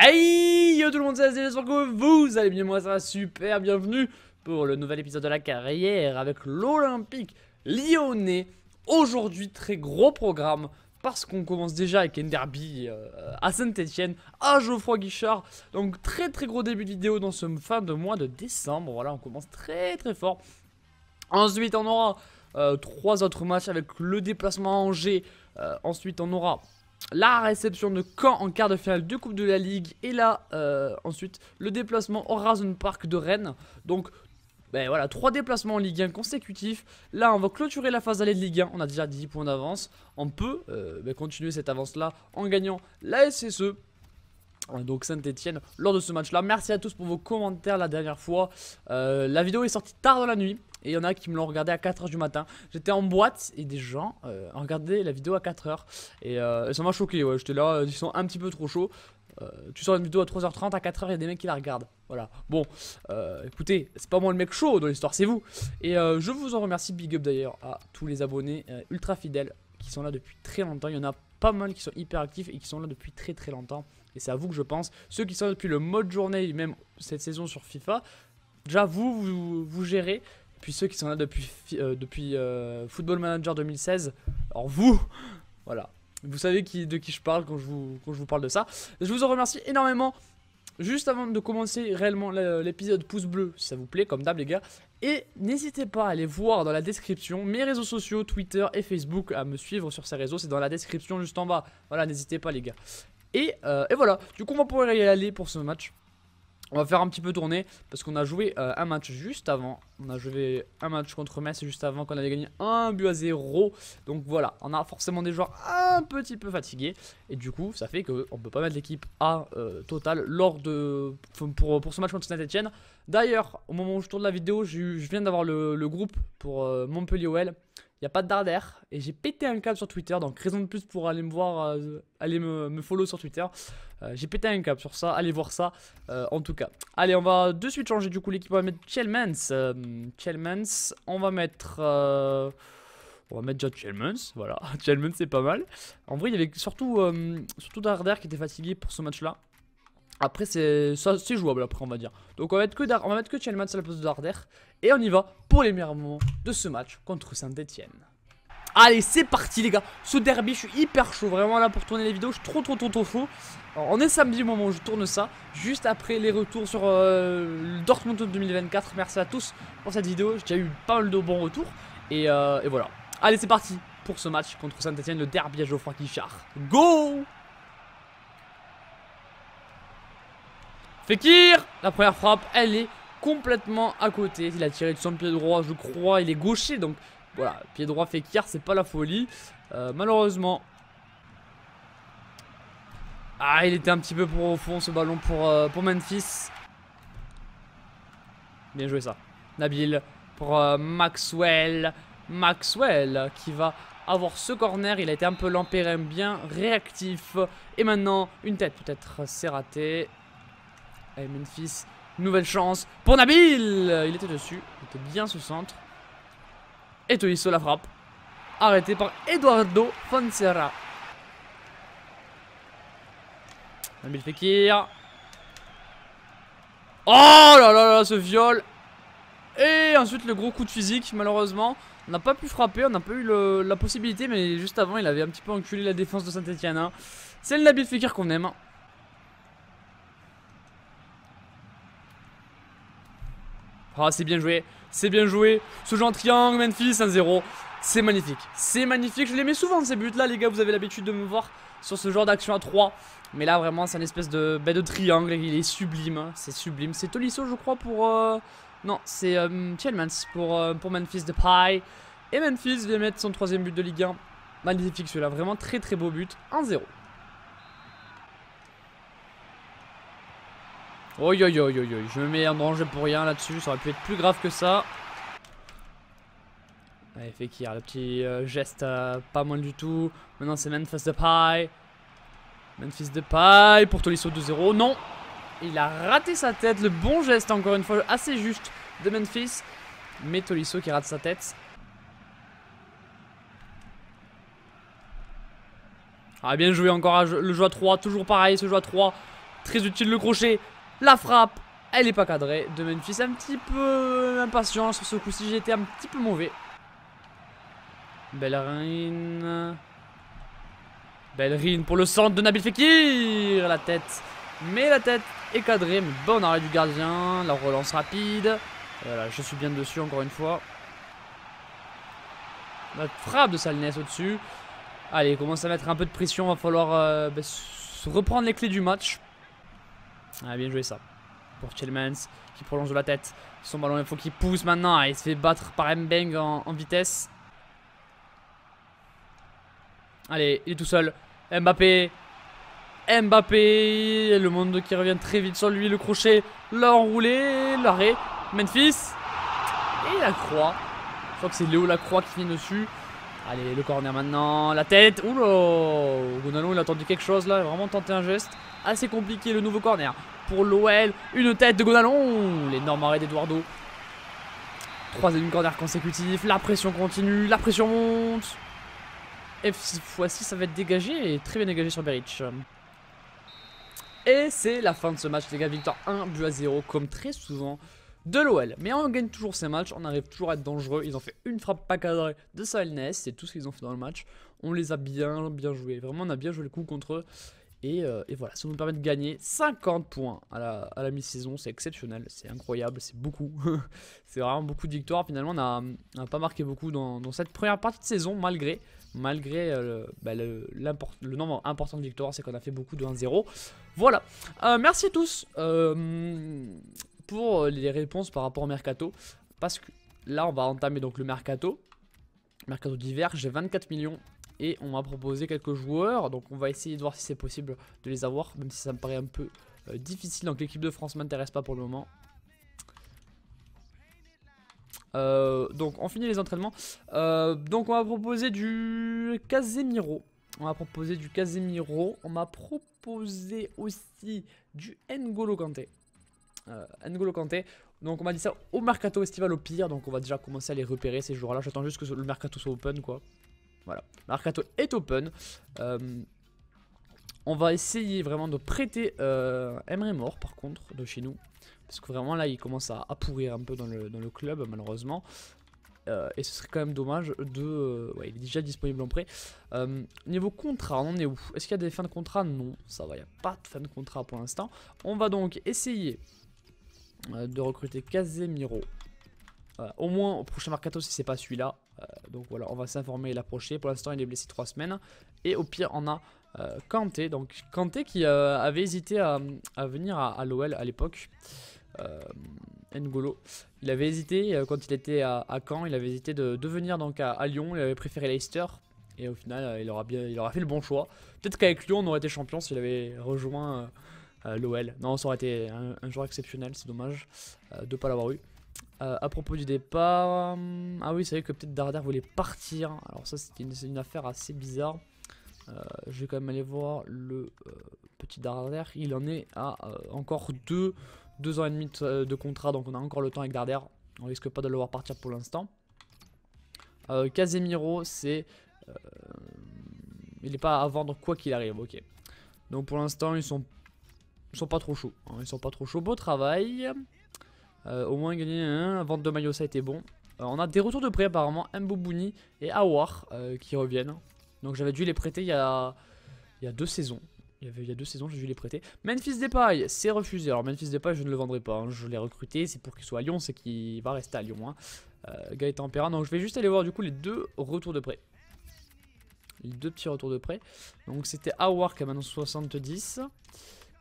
Hey yo tout le monde, c'est Azé, j'espère que vous allez bien, moi ça va super, bienvenue pour le nouvel épisode de la carrière avec l'Olympique Lyonnais. Aujourd'hui, très gros programme parce qu'on commence déjà avec un derby à Saint-Etienne, à Geoffroy Guichard. Donc très gros début de vidéo dans ce fin de mois de décembre, voilà, on commence très fort. Ensuite on aura 3 autres matchs avec le déplacement à Angers, ensuite on aura la réception de Caen en quart de finale de Coupe de la Ligue. Et là, ensuite, le déplacement au Horizon Park de Rennes. Donc, ben voilà, 3 déplacements en Ligue 1 consécutifs. Là, on va clôturer la phase d'aller de Ligue 1. On a déjà 10 points d'avance. On peut continuer cette avance-là en gagnant la SSE. Donc Saint-Etienne lors de ce match là. Merci à tous pour vos commentaires la dernière fois. La vidéo est sortie tard dans la nuit et il y en a qui me l'ont regardé à 4h du matin. J'étais en boîte et des gens ont regardé la vidéo à 4h et ça m'a choqué, ouais. J'étais là, ils sont un petit peu trop chauds. Tu sors une vidéo à 3h30, à 4h il y a des mecs qui la regardent. Voilà, bon, écoutez, c'est pas moi le mec chaud dans l'histoire, c'est vous. Et je vous en remercie, big up d'ailleurs à tous les abonnés ultra fidèles qui sont là depuis très longtemps. Il y en a pas mal qui sont hyper actifs et qui sont là depuis très longtemps. Et c'est à vous que je pense. Ceux qui sont là depuis le mode journée, même cette saison sur FIFA, déjà vous gérez. Et puis ceux qui sont là depuis Football Manager 2016, alors vous, voilà. Vous savez de qui je parle quand je vous parle de ça. Je vous en remercie énormément. Juste avant de commencer réellement l'épisode, pouce bleu si ça vous plaît, comme d'hab les gars. Et n'hésitez pas à aller voir dans la description mes réseaux sociaux, Twitter et Facebook, à me suivre sur ces réseaux. C'est dans la description juste en bas. Voilà, n'hésitez pas les gars. Et voilà, du coup on va pouvoir y aller pour ce match. On va faire un petit peu tourner parce qu'on a joué un match juste avant. On a joué un match contre Metz juste avant qu'on avait gagné 1-0. Donc voilà, on a forcément des joueurs un petit peu fatigués. Et du coup, ça fait qu'on ne peut pas mettre l'équipe A totale pour ce match contre Saint-Etienne. D'ailleurs, au moment où je tourne la vidéo, je viens d'avoir le groupe pour Montpellier OL. Il n'y a pas de Darder et j'ai pété un câble sur Twitter, donc raison de plus pour aller me voir, aller me follow sur Twitter. J'ai pété un câble sur ça, allez voir ça en tout cas. Allez, on va de suite changer du coup l'équipe, on va mettre Tjelmans. On va mettre déjà Tjelmans, voilà. Tjelmans c'est pas mal. En vrai il y avait surtout Darder qui était fatigué pour ce match là. Après c'est jouable après on va dire. Donc on va mettre que Tjelmans à la place de Darder. Et on y va pour les meilleurs moments de ce match contre Saint-Etienne. Allez c'est parti les gars. Ce derby je suis hyper chaud. Vraiment là pour tourner les vidéos je suis trop chaud. Alors, on est samedi au moment où je tourne ça. Juste après les retours sur Dortmund 2024. Merci à tous pour cette vidéo. J'ai déjà eu pas mal de bons retours. Et voilà. Allez c'est parti pour ce match contre Saint-Etienne. Le derby à Geoffroy Guichard. Go! Fekir, la première frappe, elle est complètement à côté. Il a tiré de son pied droit, je crois. Il est gaucher, donc voilà. Pied droit Fekir, c'est pas la folie. Malheureusement. Ah, il était un petit peu au fond ce ballon pour Memphis. Bien joué ça. Nabil pour Maxwell. Maxwell qui va avoir ce corner. Il a été un peu lent, Perrin bien réactif. Et maintenant, une tête peut-être, c'est raté. Allez, Memphis, nouvelle chance pour Nabil. Il était dessus, il était bien ce centre. Et Tolisso la frappe. Arrêté par Eduardo Fonseca. Nabil Fekir. Oh là là, ce viol. Et ensuite le gros coup de physique, malheureusement. On n'a pas pu frapper, on n'a pas eu la possibilité. Mais juste avant, il avait un petit peu enculé la défense de Saint-Etienne. Hein. C'est le Nabil Fekir qu'on aime. Ah, c'est bien joué, c'est bien joué. Ce jeu en triangle, Memphis, 1-0. C'est magnifique, c'est magnifique. Je les mets souvent ces buts là, les gars. Vous avez l'habitude de me voir sur ce genre d'action à 3. Mais là, vraiment, c'est une espèce de triangle. Il est sublime, hein. C'est sublime. C'est Tolisso, je crois, pour. Non, c'est Tjelmans pour Memphis Depay. Et Memphis vient mettre son 3ème but de Ligue 1. Magnifique celui-là, vraiment très beau but. 1-0. Oi, je me mets en danger pour rien là-dessus, ça aurait pu être plus grave que ça. Allez, Fekir, le petit geste pas mal du tout. Maintenant c'est Memphis Depay. Memphis Depay pour Tolisso 2-0. Non, il a raté sa tête, le bon geste encore une fois, assez juste de Memphis. Mais Tolisso qui rate sa tête. Ah, bien joué encore le jeu à 3, toujours pareil ce jeu à 3. Très utile le crochet. La frappe, elle est pas cadrée. De Memphis un petit peu impatient sur ce coup-ci. J'ai été un petit peu mauvais. Bellerin. Bellerin pour le centre de Nabil Fekir. La tête. Mais la tête est cadrée. Mais bon arrêt du gardien. La relance rapide. Voilà, je suis bien dessus encore une fois. La frappe de Salnes au-dessus. Allez, commence à mettre un peu de pression. Va falloir reprendre les clés du match. Ah, bien joué ça. Pour Tielemans qui prolonge de la tête. Son ballon, il faut qu'il pousse maintenant. Ah, il se fait battre par Mbeng en vitesse. Allez, il est tout seul. Mbappé. Mbappé. Le monde qui revient très vite sur lui. Le crochet. L'enroulé. L'arrêt. Memphis. Et la croix. Je crois que c'est Léo Lacroix qui finit dessus. Allez, le corner maintenant. La tête. Oula. Gonalon, il a tenté quelque chose là. Il a vraiment tenté un geste. Assez compliqué le nouveau corner. Pour l'OL. Une tête de Gonalon. L'énorme arrêt d'Eduardo. Troisième corner consécutif. La pression continue. La pression monte. Et cette fois-ci, ça va être dégagé. Et très bien dégagé sur Beric. Et c'est la fin de ce match, les gars. Victoire 1-0, comme très souvent de l'OL. Mais on gagne toujours ces matchs. On arrive toujours à être dangereux. Ils ont fait une frappe pas cadrée de Salnes. C'est tout ce qu'ils ont fait dans le match. On les a bien joués. Vraiment, on a bien joué le coup contre eux. Et voilà, ça nous permet de gagner 50 points à la mi-saison. C'est exceptionnel, c'est incroyable, c'est beaucoup. C'est vraiment beaucoup de victoires. Finalement, on n'a pas marqué beaucoup dans cette première partie de saison, malgré le nombre important de victoires. C'est qu'on a fait beaucoup de 1-0. Voilà, merci à tous pour les réponses par rapport au mercato. Parce que là, on va entamer donc le mercato d'hiver. J'ai 24 millions. Et on m'a proposé quelques joueurs, donc on va essayer de voir si c'est possible de les avoir, même si ça me paraît un peu difficile. Donc l'équipe de France ne m'intéresse pas pour le moment. Donc on finit les entraînements. Donc on m'a proposé du Casemiro. On m'a proposé aussi du N'Golo Kanté. N'Golo Kanté. Donc on m'a dit ça au mercato estival au pire. Donc on va déjà commencer à les repérer ces joueurs là. J'attends juste que le mercato soit open quoi. Voilà, Mercato est open. On va essayer vraiment de prêter Emre Mor par contre de chez nous. Parce que vraiment là il commence à pourrir un peu dans le club malheureusement. Et ce serait quand même dommage de... ouais, il est déjà disponible en prêt. Niveau contrat, on en est où? Est-ce qu'il y a des fins de contrat? Non, ça va, il n'y a pas de fin de contrat pour l'instant. On va donc essayer de recruter Casemiro. Au moins au prochain mercato si c'est pas celui-là. Donc voilà, on va s'informer et l'approcher. Pour l'instant il est blessé 3 semaines. Et au pire on a Kanté. Donc Kanté qui avait hésité à venir à l'OL à l'époque. N'Golo. Il avait hésité quand il était à Caen. Il avait hésité de venir donc à Lyon. Il avait préféré Leicester. Et au final il aura fait le bon choix. Peut-être qu'avec Lyon on aurait été champion s'il avait rejoint l'OL. Non, ça aurait été un joueur exceptionnel. C'est dommage de ne pas l'avoir eu. À propos du départ, ah oui c'est vrai que peut-être Darder voulait partir. Alors ça c'est une affaire assez bizarre. Je vais quand même aller voir le petit Darder. Il en est à encore 2 ans et demi de contrat. Donc on a encore le temps avec Darder. On risque pas de le voir partir pour l'instant. Casemiro c'est... il n'est pas à vendre quoi qu'il arrive. Ok. Donc pour l'instant ils sont pas trop chauds. Hein, ils sont pas trop chauds. Beau travail. Au moins gagner un vente de maillot ça a été bon. On a des retours de prêt apparemment, Mbobouni et Aouar qui reviennent. Donc j'avais dû les prêter il y a 2 saisons. Il y a 2 saisons j'ai dû les prêter. Memphis Depay c'est refusé. Alors Memphis Depay je ne le vendrai pas, hein. Je l'ai recruté, c'est pour qu'il soit à Lyon, c'est qu'il va rester à Lyon hein. Gaëtan Perrin, donc je vais juste aller voir du coup les 2 retours de prêt. Les 2 petits retours de prêt. Donc c'était Aouar qui a maintenant 70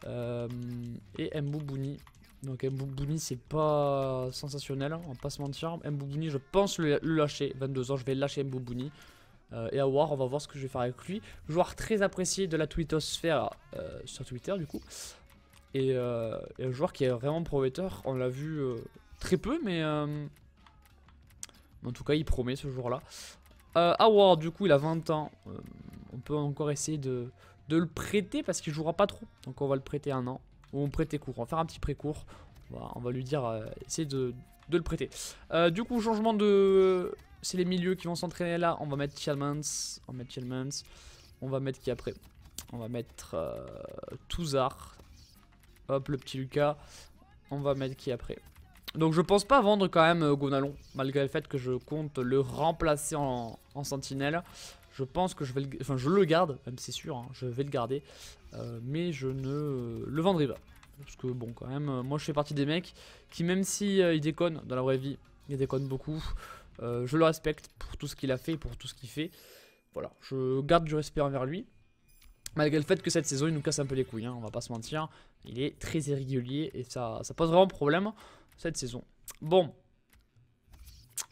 et Mbobouni. Donc Mbobouni c'est pas sensationnel, on va pas se mentir. Mbobouni je pense le lâcher, 22 ans, je vais lâcher Mbobouni. Et Aouar on va voir ce que je vais faire avec lui. Joueur très apprécié de la twittosphère sur Twitter du coup. Et un joueur qui est vraiment prometteur, on l'a vu très peu mais en tout cas il promet ce joueur là. Aouar du coup il a 20 ans, on peut encore essayer de le prêter parce qu'il jouera pas trop. Donc on va le prêter 1 an. Ou on prêter court, on va faire un petit prêt court. On va lui dire, essayer de le prêter. Du coup, changement de... C'est les milieux qui vont s'entraîner là. On va mettre Tielemans. On va mettre qui après? On va mettre Touzard. Hop, le petit Lucas. On va mettre qui après? Donc je pense pas vendre quand même Gonalon, malgré le fait que je compte le remplacer en sentinelle. Je pense que je vais enfin je le garde, même c'est sûr, hein, je vais le garder. Mais je ne le vendrai pas. Parce que bon quand même, moi je fais partie des mecs qui même si il déconne dans la vraie vie, il déconne beaucoup. Je le respecte pour tout ce qu'il a fait, pour tout ce qu'il fait. Voilà, je garde du respect envers lui. Malgré le fait que cette saison il nous casse un peu les couilles, hein, on va pas se mentir. Il est très irrégulier et ça pose vraiment problème cette saison. Bon,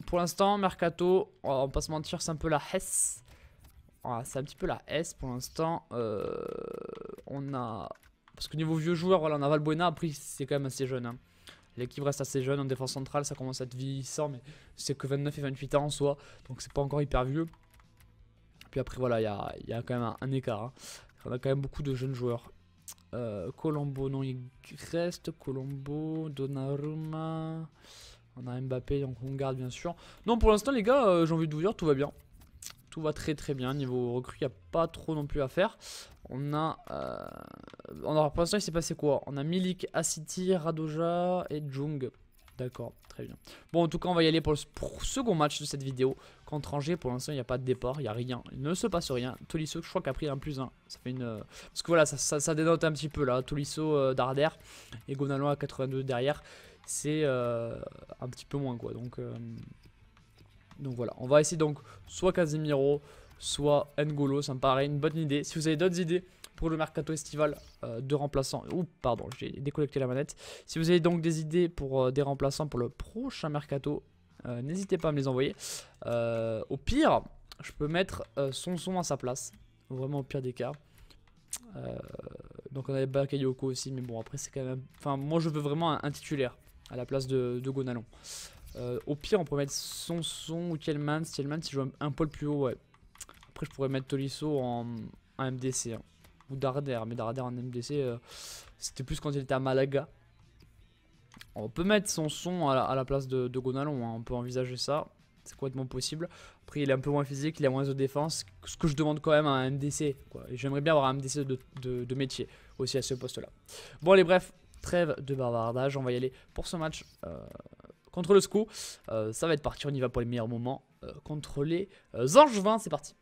pour l'instant, Mercato, on va pas se mentir, c'est un peu la S. Voilà, c'est un petit peu la S pour l'instant. On a... Parce que niveau vieux joueur, voilà, on a Valbuena, après c'est quand même assez jeune. Hein. L'équipe reste assez jeune, en défense centrale ça commence à être vieillissant, mais c'est que 29 et 28 ans en soi, donc c'est pas encore hyper vieux. Puis après voilà, il y a quand même un écart. Hein. On a quand même beaucoup de jeunes joueurs. Colombo, non, il reste. Colombo, Donnarumma. On a Mbappé, donc on garde bien sûr. Non, pour l'instant, les gars, j'ai envie de vous dire, tout va bien. Tout va très très bien. Niveau recrue, il n'y a pas trop non plus à faire. On a. Pour l'instant, il s'est passé quoi? On a Milik, Asiti, Radoja et Jung. D'accord, très bien. Bon, en tout cas, on va y aller pour le second match de cette vidéo. Contre Angers, pour l'instant, il n'y a pas de départ, il n'y a rien. Il ne se passe rien. Tolisso, je crois qu'il a pris un +1. Ça fait une. Parce que voilà, ça dénote un petit peu là. Tolisso, Darder et Gonalon à 82 derrière. C'est un petit peu moins quoi. Donc voilà, on va essayer donc soit Casemiro, soit N'Golo. Ça me paraît une bonne idée. Si vous avez d'autres idées pour le mercato estival de remplaçants. Ouh, pardon, j'ai déconnecté la manette. Si vous avez donc des idées pour des remplaçants pour le prochain mercato, n'hésitez pas à me les envoyer. Au pire, je peux mettre Sonson à sa place. Vraiment au pire des cas. Donc on avait Bakayoko aussi, mais bon, après c'est quand même. Enfin, moi je veux vraiment un titulaire à la place de Gonalon. Au pire, on pourrait mettre Sonson ou Tielemans. Tielemans, il joue un poil plus haut, ouais. Après, je pourrais mettre Tolisso en MDC. Hein. Ou Darder, mais Darder en MDC, c'était plus quand il était à Malaga. On peut mettre Sonson à la place de Gonalon, hein. On peut envisager ça, c'est complètement possible. Après il est un peu moins physique, il a moins de défense, ce que je demande quand même à un MDC. J'aimerais bien avoir un MDC de métier aussi à ce poste là. Bon allez bref, trêve de bavardage, on va y aller pour ce match contre le SCO. Ça va être parti, on y va pour les meilleurs moments contre les Angevins, c'est parti.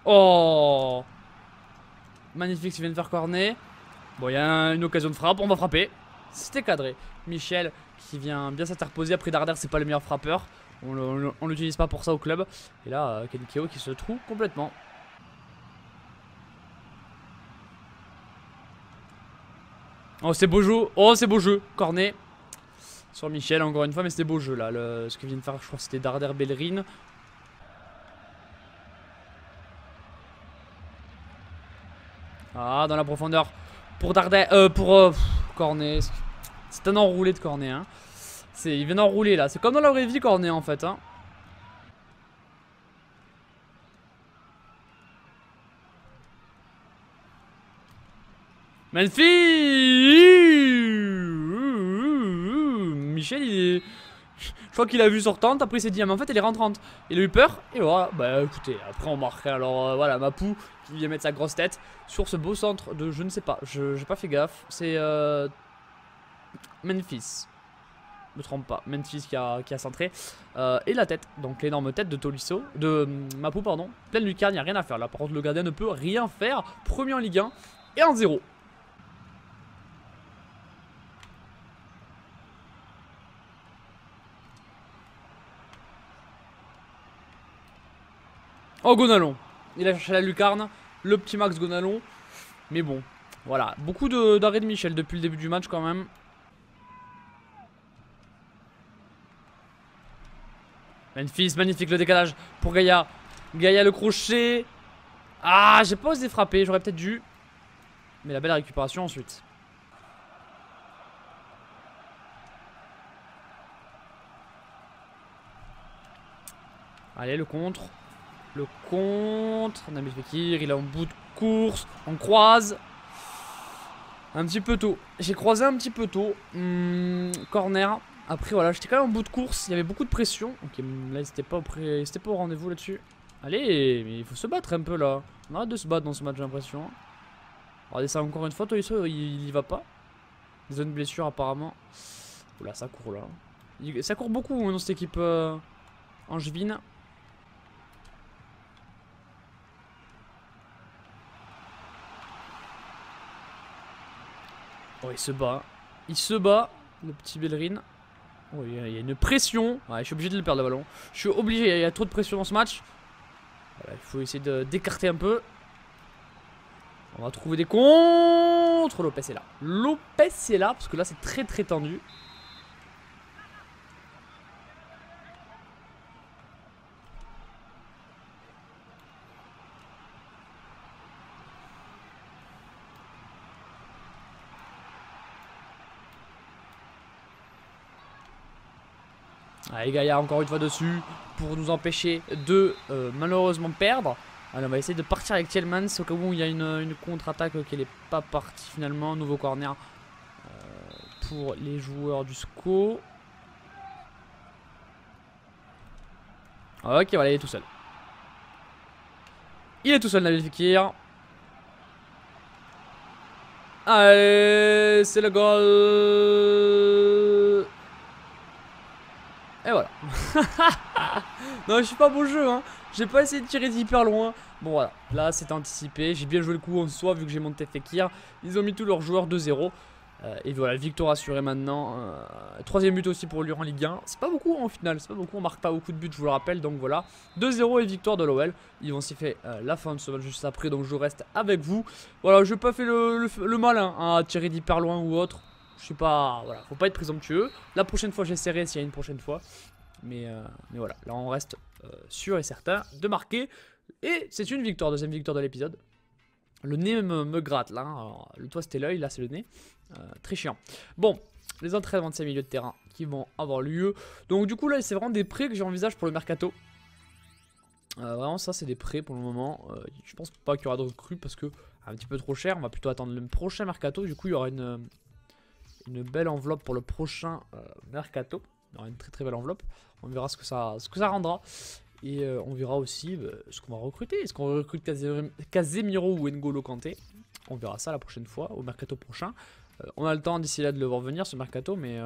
Oh, magnifique, il vient de faire corner. Bon, il y a une occasion de frappe, on va frapper. C'était cadré. Michel qui vient bien s'interposer. Après Darder, c'est pas le meilleur frappeur. On l'utilise pas pour ça au club. Et là, Kenkeo qui se trouve complètement. Oh, c'est beau jeu. Oh, c'est beau jeu. Cornet sur Michel, encore une fois, mais c'était beau jeu là. Ce que vient de faire, je crois que c'était Darder Bellerin. Ah, dans la profondeur pour Darder, Cornet. C'est un enroulé de Cornet, hein. Il vient d'enrouler là. C'est comme dans la vraie vie, Cornet en fait, hein. Magnifique. Michel, il est. Je crois qu'il a vu sortante, après il s'est dit, ah, mais en fait elle est rentrante. Il a eu peur, et voilà, bah écoutez, après on marque. Alors voilà, Mapou qui vient mettre sa grosse tête sur ce beau centre de je ne sais pas, j'ai pas fait gaffe. C'est Memphis, je me trompe pas, Memphis qui a centré. Et la tête, donc l'énorme tête de Tolisso, de Mapou, pardon, pleine lucarne, il n'y a rien à faire là. Par contre, le gardien ne peut rien faire. Premier en Ligue 1 et en 0. Oh, Gonalon, il a cherché la lucarne, le petit Max Gonalon. Mais bon, voilà, beaucoup d'arrêts de Michel depuis le début du match quand même. Memphis, magnifique le décalage pour Gaïa. Gaïa le crochet. Ah, j'ai pas osé frapper, j'aurais peut-être dû. Mais la belle récupération ensuite. Allez, le contre. Le contre, Nabil Fekir, il est en bout de course, on croise. Un petit peu tôt, j'ai croisé un petit peu tôt. Corner, après voilà, j'étais quand même en bout de course, il y avait beaucoup de pression. Ok, là c'était pas au rendez-vous là-dessus. Allez, mais il faut se battre un peu là. On arrête de se battre dans ce match, j'ai l'impression. Regardez ça encore une fois, Tolisso, il y va pas. Zone blessure apparemment. Oula, ça court là. Ça court beaucoup dans cette équipe angevine. Oh, il se bat. Il se bat, le petit Bellerin. Oh, il y a une pression. Ouais, je suis obligé de le perdre le ballon. Je suis obligé, il y a trop de pression dans ce match. Voilà, il faut essayer d'écarter un peu. On va trouver des contres. Lopez est là. Lopez est là, parce que là c'est très très tendu. Allez, Gaïa encore une fois dessus pour nous empêcher de malheureusement perdre. Allez, on va essayer de partir avec Tielemans au cas où il y a une contre-attaque qui n'est pas partie finalement. Nouveau corner pour les joueurs du SCO. Ok, voilà, il est tout seul. Il est tout seul, Nabil Fekir. Allez, c'est le goal. Et voilà. Non, je suis pas beau jeu, hein. J'ai pas essayé de tirer d'hyper loin. Bon, voilà. Là, c'est anticipé. J'ai bien joué le coup en soi, vu que j'ai monté Fekir. Ils ont mis tous leurs joueurs 2-0. Et voilà, victoire assurée maintenant. Troisième but aussi pour Lyon en Ligue 1. C'est pas beaucoup en finale. C'est pas beaucoup. On marque pas beaucoup de buts, je vous le rappelle. Donc voilà. 2-0 et victoire de l'OL. Ils vont siffler la fin de ce match juste après. Donc je reste avec vous. Voilà, je n'ai pas fait le malin à tirer d'hyper loin ou autre. Je sais pas, voilà, faut pas être présomptueux. La prochaine fois j'essaierai s'il y a une prochaine fois. Mais voilà, là on reste sûr et certain de marquer. Et c'est une victoire, deuxième victoire de l'épisode. Le nez me gratte là. Alors, le toit c'était l'œil, là c'est le nez. Très chiant. Bon, les entraînements de ces milieux de terrain qui vont avoir lieu. Donc du coup là c'est vraiment des prêts que j'envisage pour le mercato. Vraiment ça c'est des prêts pour le moment. Je pense pas qu'il y aura de recrues parce que un petit peu trop cher. On va plutôt attendre le prochain mercato. Du coup il y aura une belle enveloppe pour le prochain mercato. Il y aura une très très belle enveloppe. On verra ce que ça rendra. Et on verra aussi ce qu'on va recruter. Est-ce qu'on recrute Casemiro ou N'Golo Kanté? On verra ça la prochaine fois, au mercato prochain. On a le temps d'ici là de le voir venir ce mercato. Mais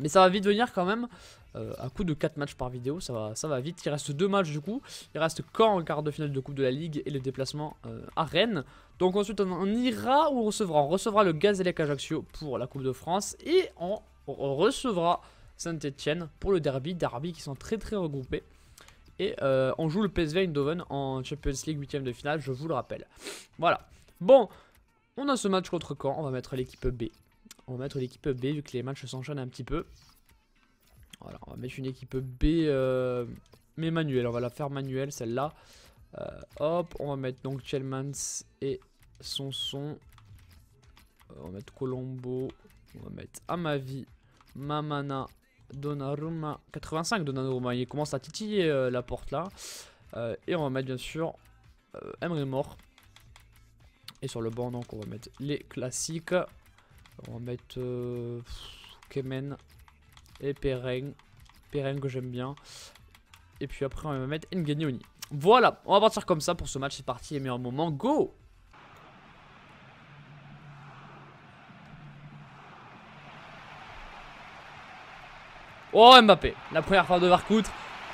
ça va vite venir quand même. À coup de 4 matchs par vidéo, ça va vite. Il reste 2 matchs du coup. Il reste Caen en quart de finale de Coupe de la Ligue et le déplacement à Rennes. Donc ensuite on ira ou on recevra. On recevra le Gazélec Ajaccio pour la Coupe de France. Et on recevra Saint-Etienne pour le derby. Derby qui sont très très regroupés. Et on joue le PSV Eindhoven en Champions League 8ème de finale, je vous le rappelle. Voilà. Bon, on a ce match contre Caen. On va mettre l'équipe B. On va mettre l'équipe B vu que les matchs s'enchaînent un petit peu. Voilà, on va mettre une équipe B mais manuelle. On va la faire manuelle celle-là. Hop, on va mettre donc Tielemans et Sanson. On va mettre Colombo. On va mettre Amavi, Mamana, Donnarumma. 85 Donnarumma. Il commence à titiller la porte là. Et on va mettre bien sûr Emre Mor. Et sur le banc donc on va mettre les classiques. On va mettre Kemen et Pereng que j'aime bien. Et puis après on va mettre Ngagnoni. Voilà, on va partir comme ça pour ce match. C'est parti, les meilleurs moments, go! Oh Mbappé, la première frappe de Vercoute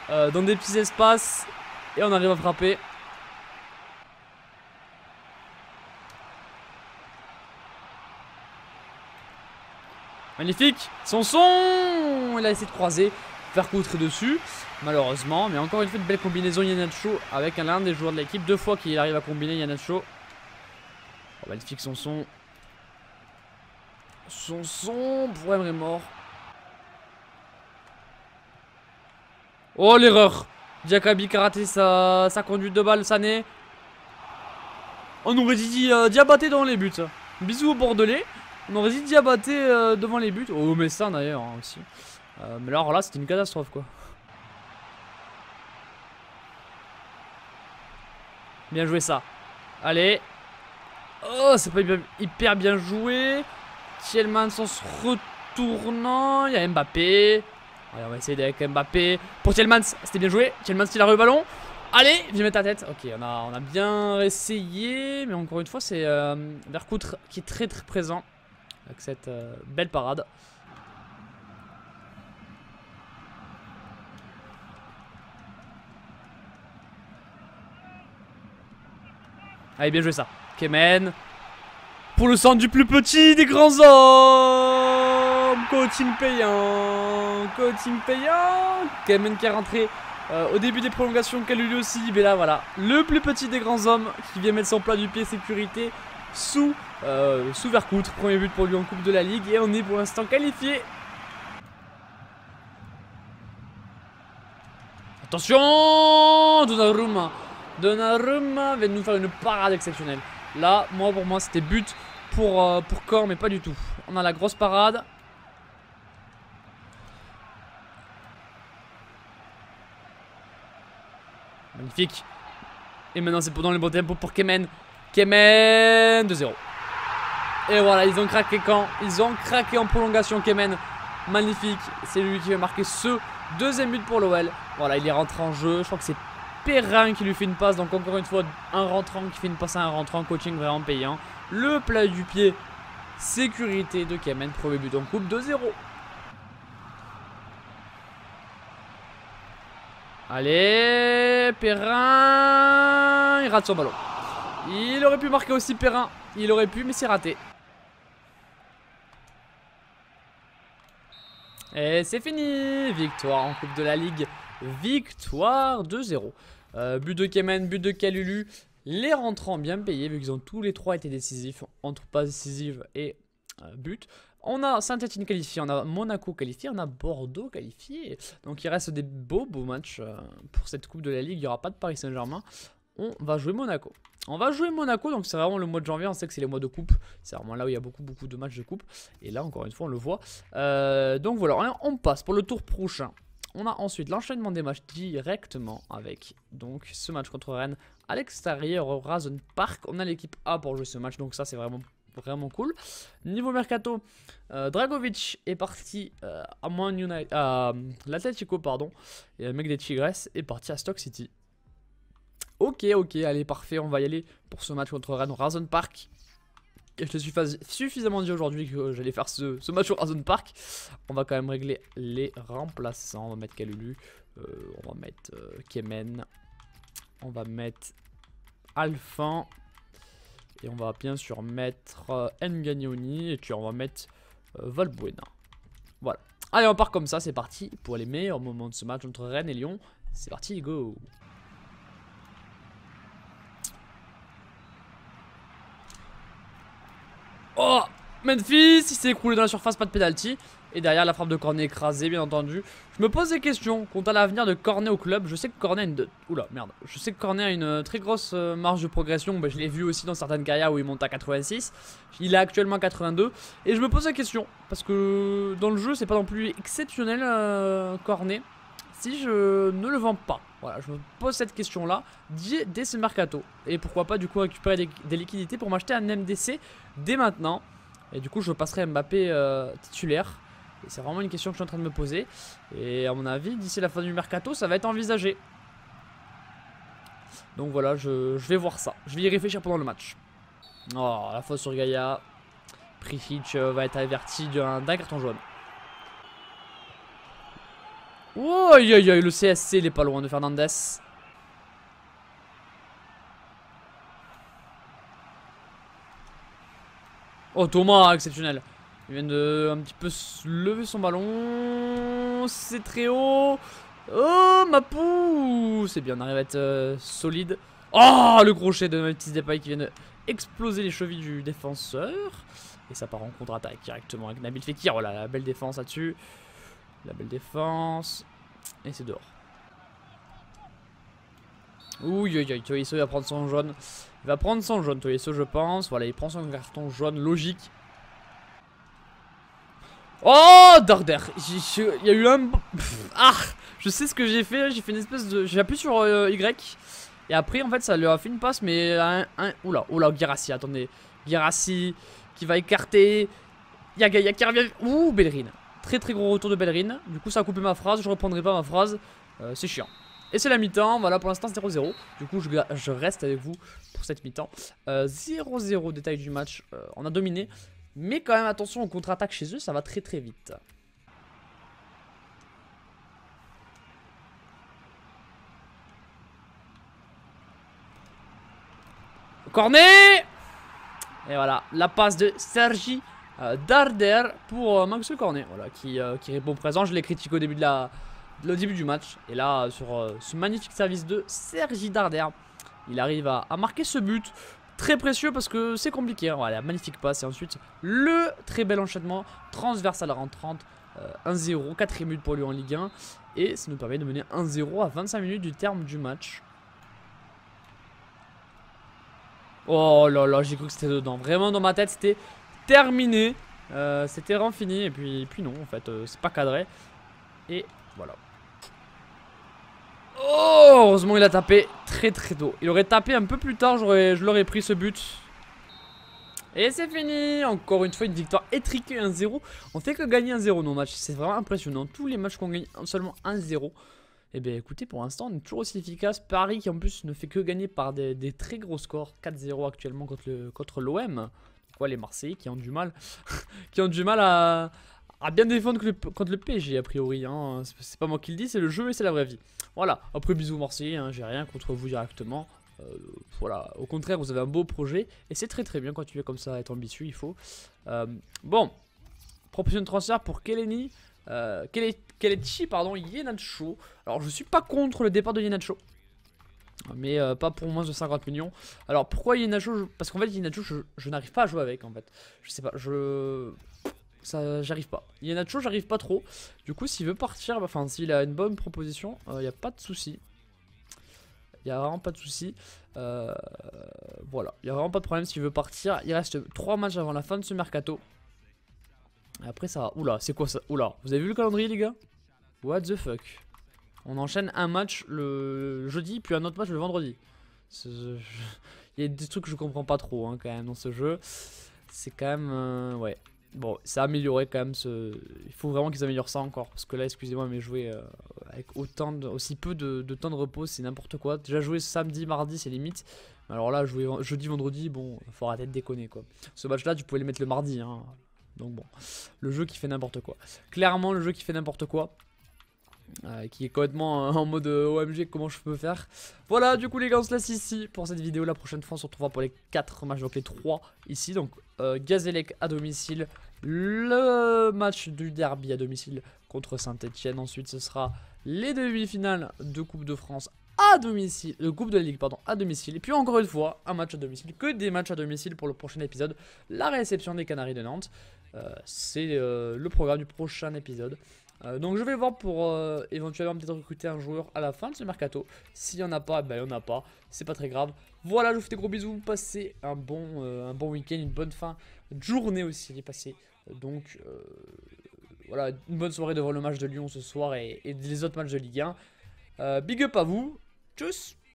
dans des petits espaces. Et on arrive à frapper. Magnifique. Sanson, il a essayé de croiser. Vercoute dessus, malheureusement. Mais encore une fois, une belle combinaison Iheanacho avec l'un des joueurs de l'équipe. 2 fois qu'il arrive à combiner Iheanacho. Oh, magnifique Sanson. Sanson pour Emre Mor. Oh l'erreur. Diakabi qui a raté sa conduite de balle, Sané. On aurait dit Diabaté dans les buts. Bisous au Bordelais. On aurait dit Diabaté devant les buts. Oh mais ça d'ailleurs hein, aussi. Mais alors là c'était une catastrophe quoi. Bien joué ça. Allez. Oh c'est pas hyper bien joué. Tielemans en se retournant. Il y a Mbappé. Allez, on va essayer avec Mbappé. Pour Tielemans, c'était bien joué. Tielemans qui a le ballon. Allez, viens mettre ta tête. Ok, on a bien essayé. Mais encore une fois, c'est Vercoute qui est très très présent. Avec cette belle parade. Allez, bien joué ça. Kemen. Pour le centre du plus petit des grands hommes. Coaching payant. Coaching payant. Kemen qui est rentré au début des prolongations. Kalulu aussi. Mais là, voilà. Le plus petit des grands hommes qui vient mettre son plat du pied sécurité sous Vercoute. Premier but pour lui en Coupe de la Ligue. Et on est pour l'instant qualifié. Attention, Donnarumma. Donnarumma vient de nous faire une parade exceptionnelle. Là, pour moi, c'était but pour Corps, mais pas du tout. On a la grosse parade. Magnifique. Et maintenant, c'est dans le bon tempo pour Kemen. Kemen 2-0. Et voilà, ils ont craqué quand? Ils ont craqué en prolongation, Kemen. Magnifique. C'est lui qui va marquer ce deuxième but pour l'OL. Voilà, il est rentré en jeu. Je crois que c'est Perrin qui lui fait une passe. Donc encore une fois, un rentrant qui fait une passe à un rentrant. Coaching vraiment payant. Le plat du pied. Sécurité de Kemen. Premier but en coupe 2-0. Allez, Perrin. Il rate son ballon. Il aurait pu marquer aussi Perrin. Il aurait pu, mais c'est raté. Et c'est fini. Victoire en Coupe de la Ligue. Victoire 2-0. But de Kemen, but de Kalulu. Les rentrants bien payés vu qu'ils ont tous les trois été décisifs. Entre passes décisives et but. On a Saint-Etienne qualifié, on a Monaco qualifié, on a Bordeaux qualifié. Donc il reste des beaux matchs pour cette Coupe de la Ligue. Il n'y aura pas de Paris Saint-Germain. On va jouer Monaco. On va jouer Monaco, donc c'est vraiment le mois de janvier. On sait que c'est les mois de coupe. C'est vraiment là où il y a beaucoup de matchs de coupe. Et là, encore une fois, on le voit. Donc voilà, on passe pour le tour prochain. On a ensuite l'enchaînement des matchs directement avec donc ce match contre Rennes à l'extérieur au Horizon Park. On a l'équipe A pour jouer ce match, donc ça c'est vraiment cool. Niveau mercato, Dragovic est parti à Man United, l'Atlético pardon, et le mec des Tigres est parti à Stoke City. Ok, allez parfait, on va y aller pour ce match contre Rennes au Horizon Park. Je te suis suffisamment dit aujourd'hui que j'allais faire ce match au Horizon Park. On va quand même régler les remplaçants. On va mettre Kalulu, on va mettre Kemen, on va mettre Alphan. Et on va bien sûr mettre Ngagnoni. Et puis on va mettre Valbuena. Voilà. Allez, on part comme ça, c'est parti pour les meilleurs moments de ce match entre Rennes et Lyon. C'est parti, go! Oh! Memphis, il s'est écroulé dans la surface, pas de penalty. Et derrière, la frappe de Cornet écrasée, bien entendu. Je me pose des questions quant à l'avenir de Cornet au club. Je sais que Cornet a une... Oula, merde. Je sais que Cornet a une très grosse marge de progression. Bah, je l'ai vu aussi dans certaines carrières où il monte à 86. Il est actuellement à 82. Et je me pose la question. Parce que dans le jeu, c'est pas non plus exceptionnel, Cornet. Si je ne le vends pas. Voilà, je me pose cette question-là dès ce mercato. Et pourquoi pas, du coup, récupérer des liquidités pour m'acheter un MDC dès maintenant. Et du coup, je passerai Mbappé titulaire. Et c'est vraiment une question que je suis en train de me poser. Et à mon avis, d'ici la fin du mercato, ça va être envisagé. Donc voilà, je vais voir ça. Je vais y réfléchir pendant le match. Oh, la faute sur Gaïa. Prišić va être averti d'un carton jaune. Oh, aïe, aïe, aïe, le CSC, il est pas loin de Fernandez. Oh, Thomas, exceptionnel. Il vient de un petit peu lever son ballon. C'est très haut. Oh, Mapou. C'est bien, on arrive à être solide. Oh, le crochet de Memphis Depay qui vient d'exploser les chevilles du défenseur. Et ça part en contre-attaque directement avec Nabil Fekir. Voilà, la belle défense là-dessus. La belle défense. Et c'est dehors. Ouh, Tolisso va prendre son jaune. Il va prendre son jaune, Tolisso, je pense. Voilà, il prend son carton jaune, logique. Oh, Darder. Il y a eu un... Ah, je sais ce que j'ai fait. J'ai fait une espèce de... J'ai appuyé sur Y. Et après, en fait, ça lui a fait une passe, mais... Oula, Guirassy, attendez. Guirassy qui va écarter. Gaïa qui revient. Ouh, Bellerin. Très gros retour de Bellerin. Du coup, ça a coupé ma phrase. Je reprendrai pas ma phrase. C'est chiant. Et c'est la mi-temps, voilà pour l'instant 0-0. Du coup je reste avec vous pour cette mi-temps. 0-0 détail du match, on a dominé. Mais quand même attention au contre-attaque chez eux, ça va très très vite. Cornet. Et voilà, la passe de Sergi Darder pour Max Cornet, voilà, qui répond présent. Je l'ai critiqué au début au début du match. Et là, sur ce magnifique service de Sergi Darder, il arrive à marquer ce but. Très précieux parce que c'est compliqué. Hein. Voilà, magnifique passe. Et ensuite, le très bel enchaînement transversal rentrante. 1-0, 4 minutes pour lui en Ligue 1. Et ça nous permet de mener 1-0 à 25 minutes du terme du match. Oh là là, j'ai cru que c'était dedans. Vraiment dans ma tête, c'était terminé. C'était vraiment fini. Et puis non, en fait, c'est pas cadré. Et voilà. Oh, heureusement, il a tapé très très tôt. Il aurait tapé un peu plus tard, je l'aurais pris ce but. Et c'est fini. Encore une fois, une victoire étriquée 1-0. On fait que gagner 1-0 nos matchs. C'est vraiment impressionnant. Tous les matchs qu'on gagne seulement 1-0. Et bien écoutez, pour l'instant, on est toujours aussi efficace. Paris qui en plus ne fait que gagner par des très gros scores. 4-0 actuellement contre l'OM. Quoi, les Marseillais qui ont du mal qui ont du mal à bien défendre contre le PSG a priori. Hein. C'est pas moi qui le dis, c'est le jeu et c'est la vraie vie. Voilà, après bisous Marseillais, hein, j'ai rien contre vous directement. Voilà, au contraire, vous avez un beau projet. Et c'est très très bien quand tu es comme ça, être ambitieux, il faut. Bon, proposition de transfert pour Keleni. Kelechi, pardon, Iheanacho. Alors je suis pas contre le départ de Iheanacho, mais pas pour moins de 50 millions. Alors pourquoi Iheanacho? Parce qu'en fait Iheanacho je n'arrive pas à jouer avec en fait. Je sais pas, j'arrive pas. Iheanacho j'arrive pas trop. Du coup s'il veut partir, enfin s'il a une bonne proposition, y a pas de souci. Il y a vraiment pas de souci. Voilà, il y a vraiment pas de problème s'il veut partir. Il reste 3 matchs avant la fin de ce mercato. Et après ça va. Oula, c'est quoi ça? Oula, vous avez vu le calendrier les gars? What the fuck? On enchaîne un match le jeudi, puis un autre match le vendredi. Il y a des trucs que je comprends pas trop hein, quand même dans ce jeu. C'est quand même... ouais. Bon, ça a amélioré quand même. Il faut vraiment qu'ils améliorent ça encore. Parce que là, excusez-moi, mais jouer avec aussi peu de temps de repos, c'est n'importe quoi. Déjà jouer samedi, mardi, c'est limite. Alors là, jouer jeudi, vendredi, bon, faut arrêter de déconner quoi. Ce match-là, tu pouvais le mettre le mardi. Hein. Donc bon, le jeu qui fait n'importe quoi. Clairement, le jeu qui fait n'importe quoi. Qui est complètement en mode OMG, comment je peux faire. Voilà, du coup les gars, on se laisse ici pour cette vidéo. La prochaine fois on se retrouvera pour les 4 matchs, donc les 3 ici. Donc Gazélec à domicile, le match du derby à domicile contre Saint-Etienne. Ensuite ce sera les demi-finales de Coupe de France à domicile, Coupe de la Ligue pardon, à domicile. Et puis encore une fois, un match à domicile, que des matchs à domicile pour le prochain épisode. La réception des Canaries de Nantes, c'est le programme du prochain épisode. Donc je vais voir pour éventuellement peut-être recruter un joueur à la fin de ce mercato. S'il n'y en a pas, ben il n'y en a pas. C'est pas très grave. Voilà, je vous fais des gros bisous. Passez un bon week-end, une bonne fin de journée aussi. Passez donc voilà, une bonne soirée devant le match de Lyon ce soir et les autres matchs de Ligue 1. Big up à vous. Tchuss.